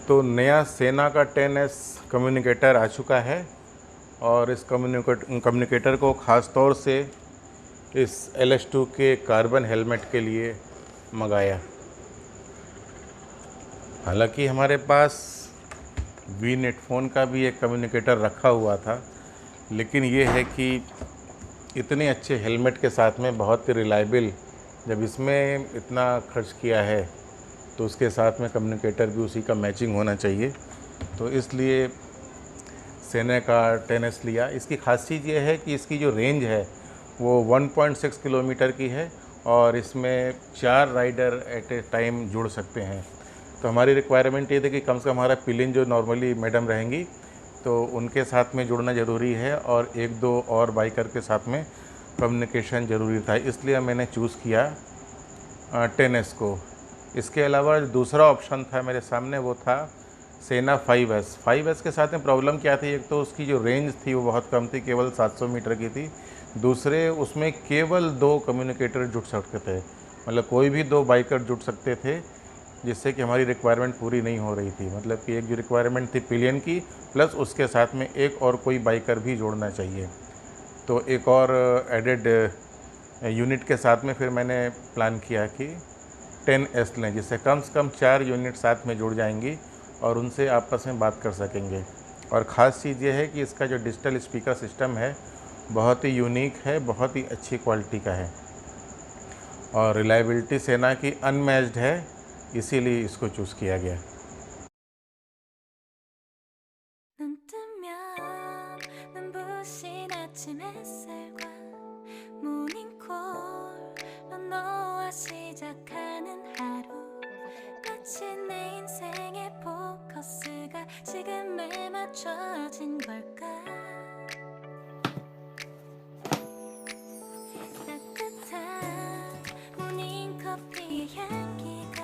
तो नया सेना का 10S कम्युनिकेटर आ चुका है और इस कम्युनिकेटर को ख़ास तौर से इस LS2 के कार्बन हेलमेट के लिए मंगाया। हालांकि हमारे पास VNet फ़ोन का भी एक कम्युनिकेटर रखा हुआ था, लेकिन ये है कि इतने अच्छे हेलमेट के साथ में बहुत ही रिलायबल, जब इसमें इतना खर्च किया है तो उसके साथ में कम्युनिकेटर भी उसी का मैचिंग होना चाहिए। तो इसलिए सेना का 10S लिया। इसकी खास चीज़ ये है कि इसकी जो रेंज है वो 1.6 किलोमीटर की है और इसमें 4 राइडर एट ए टाइम जुड़ सकते हैं। तो हमारी रिक्वायरमेंट ये थी कि कम से कम हमारा पिलिन जो नॉर्मली मैडम रहेंगी तो उनके साथ में जुड़ना ज़रूरी है और 1-2 और बाइकर के साथ में कम्युनिकेशन ज़रूरी था, इसलिए मैंने चूज़ किया 10S को। इसके अलावा दूसरा ऑप्शन था मेरे सामने, वो था सेना 5S के साथ में प्रॉब्लम क्या थी, एक तो उसकी जो रेंज थी वो बहुत कम थी, केवल 700 मीटर की थी। दूसरे उसमें केवल 2 कम्युनिकेटर जुड़ सकते थे, मतलब कोई भी 2 बाइकर जुड़ सकते थे, जिससे कि हमारी रिक्वायरमेंट पूरी नहीं हो रही थी। मतलब कि एक जो रिक्वायरमेंट थी पिलियन की, प्लस उसके साथ में एक और कोई बाइकर भी जोड़ना चाहिए। तो एक और एडेड यूनिट के साथ में फिर मैंने प्लान किया कि 10S लें, जिससे कम से कम 4 यूनिट साथ में जुड़ जाएंगी और उनसे आपस में बात कर सकेंगे। और ख़ास चीज़ ये है कि इसका जो डिजिटल स्पीकर सिस्टम है बहुत ही यूनिक है, बहुत ही अच्छी क्वालिटी का है और रिलायबिलिटी सेना की अनमैच्ड है, इसीलिए इसको चूज़ किया गया। 눈 뜨면 눈부신 아침 햇살과 모닝콜로 너와 시작하는 하루, 마치 내 인생의 포커스가 지금에 맞춰진 걸까. 따뜻한 모닝커피의 향기가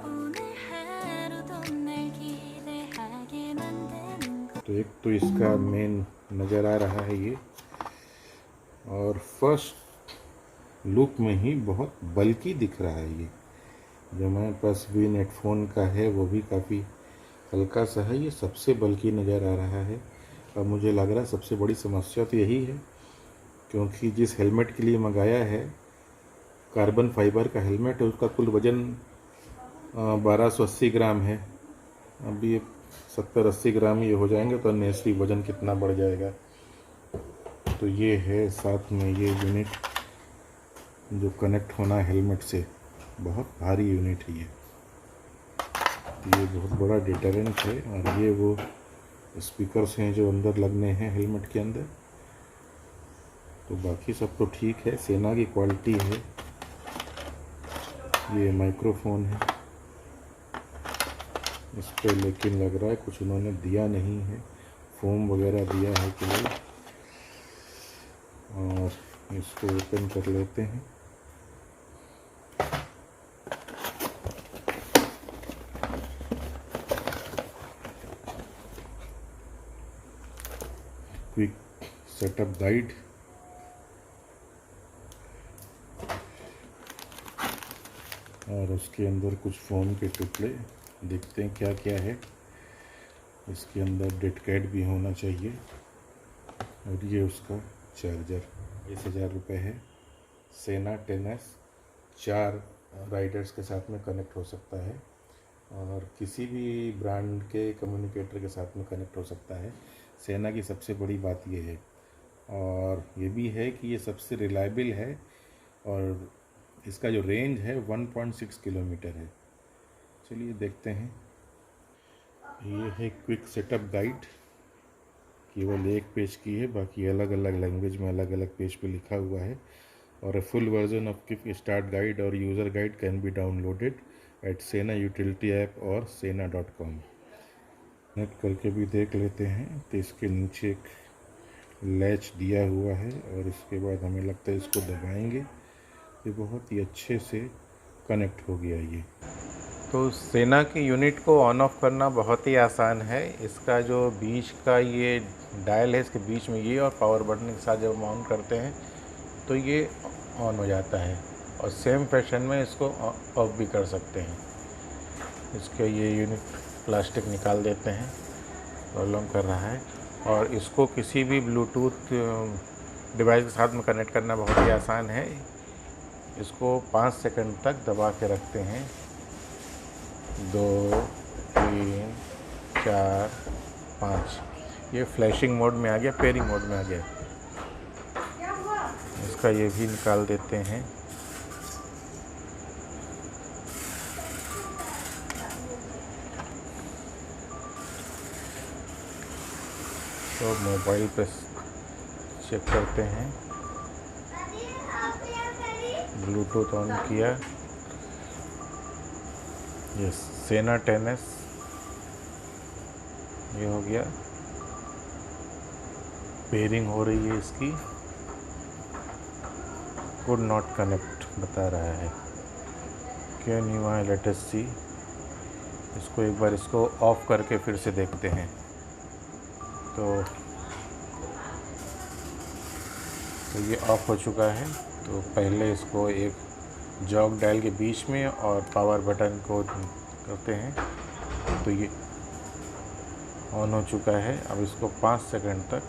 오늘 하루도 날 기대하게 만드는 것. तो एक तो इसका मेन नज़र आ रहा है ये, और फर्स्ट लुक में ही बहुत बल्कि दिख रहा है ये। जो हमारे पास VNet फ़ोन का है वो भी काफ़ी हल्का सा है, ये सबसे बल्कि नज़र आ रहा है। और मुझे लग रहा है सबसे बड़ी समस्या तो यही है, क्योंकि जिस हेलमेट के लिए मंगाया है कार्बन फाइबर का हेलमेट है, उसका कुल वज़न 1280 ग्राम है। अभी ये 70-80 ग्राम ये हो जाएंगे तो नेचुरली वज़न कितना बढ़ जाएगा। तो ये है साथ में ये यूनिट जो कनेक्ट होना है हेलमेट से, बहुत भारी यूनिट है ये बहुत बड़ा डिटरेंट है। और ये वो स्पीकर्स हैं जो अंदर लगने हैं हेलमेट के अंदर। तो बाकी सब तो ठीक है, सेना की क्वालिटी है। ये माइक्रोफोन है इस पर, लेकिन लग रहा है कुछ उन्होंने दिया नहीं है, फोम वगैरह दिया है केवल। और इसको ओपन कर लेते हैं। क्विक सेटअप गाइड, और उसके अंदर कुछ फोम के टुकड़े, देखते हैं क्या क्या है। इसके अंदर डेट कैट भी होना चाहिए। और ये उसका चार्जर 20,000 रुपये है। सेना 10S 4 राइडर्स के साथ में कनेक्ट हो सकता है और किसी भी ब्रांड के कम्युनिकेटर के साथ में कनेक्ट हो सकता है। सेना की सबसे बड़ी बात ये है, और ये भी है कि ये सबसे रिलायबल है और इसका जो रेंज है 1.6 किलोमीटर है। चलिए देखते हैं। ये है क्विक सेटअप गाइड, केवल एक पेज की है, बाकी अलग अलग लैंग्वेज में अलग अलग पेज पे लिखा हुआ है। और full version of quick start guide और user guide can be downloaded at Sena utility app और sena.com। नेट करके भी देख लेते हैं। तो इसके नीचे एक लैच दिया हुआ है और इसके बाद हमें लगता है इसको दबाएंगे, ये बहुत ही अच्छे से कनेक्ट हो गया ये। तो सेना की यूनिट को ऑन ऑफ करना बहुत ही आसान है। इसका जो बीच का ये डायल है, इसके बीच में ये और पावर बटन के साथ जब हम ऑन करते हैं तो ये ऑन हो जाता है, और सेम फैशन में इसको ऑफ भी कर सकते हैं। इसके ये यूनिट प्लास्टिक निकाल देते हैं, प्रॉब्लम कर रहा है। और इसको किसी भी ब्लूटूथ डिवाइस के साथ में कनेक्ट करना बहुत ही आसान है। इसको 5 सेकंड तक दबा के रखते हैं। 2 3 4 5, ये फ्लैशिंग मोड में आ गया, पेयरिंग मोड में आ गया। इसका ये भी निकाल देते हैं। तो मोबाइल पे चेक करते हैं, ब्लूटूथ ऑन किया, ये सेना 10S ये हो गया, पेयरिंग हो रही है इसकी, कुड नॉट कनेक्ट बता रहा है, क्यों नहीं हुआ है, लेट अस सी। इसको एक बार इसको ऑफ करके फिर से देखते हैं। तो ये ऑफ हो चुका है। तो पहले इसको एक जॉक डायल के बीच में और पावर बटन को करते हैं, तो ये ऑन हो चुका है। अब इसको 5 सेकंड तक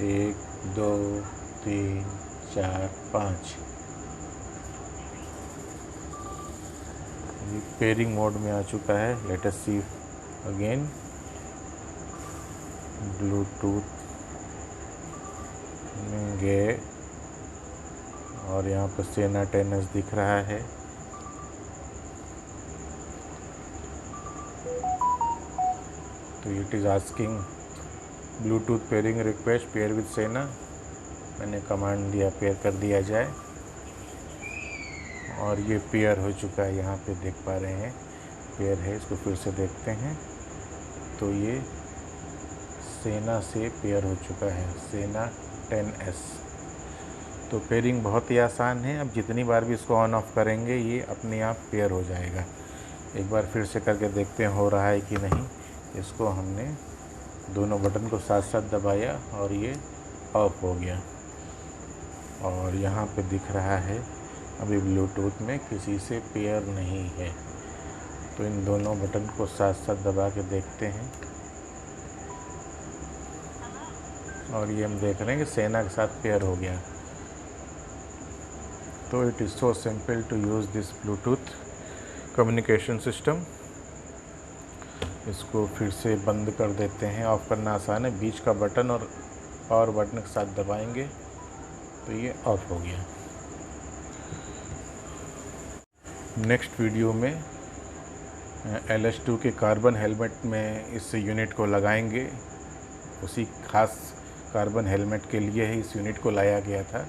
1 2 3 4 5 ये पेयरिंग मोड में आ चुका है। Let us see again, Bluetooth में गए और यहाँ पर सेना 10S दिख रहा है। तो it is asking Bluetooth pairing request pair with सेना। मैंने कमांड दिया पेयर कर दिया जाए और ये पेयर हो चुका है। यहाँ पे देख पा रहे हैं पेयर है। इसको फिर से देखते हैं तो ये सेना से पेयर हो चुका है, सेना 10S। तो पेयरिंग बहुत ही आसान है। अब जितनी बार भी इसको ऑन ऑफ करेंगे ये अपने आप पेयर हो जाएगा। एक बार फिर से करके देखते हैं हो रहा है कि नहीं। इसको हमने दोनों बटन को साथ साथ दबाया और ये ऑफ हो गया और यहाँ पे दिख रहा है अभी ब्लूटूथ में किसी से पेयर नहीं है। तो इन दोनों बटन को साथ साथ दबा के देखते हैं और ये हम देख रहे हैं कि सेना के साथ पेयर हो गया। तो it is so simple to use this Bluetooth communication system. इसको फिर से बंद कर देते हैं। ऑफ़ करना आसान है, बीच का बटन और पावर बटन के साथ दबाएंगे तो ये ऑफ हो गया। नेक्स्ट वीडियो में LS2 के कार्बन हेलमेट में इस यूनिट को लगाएंगे। उसी खास कार्बन हेलमेट के लिए ही इस यूनिट को लाया गया था।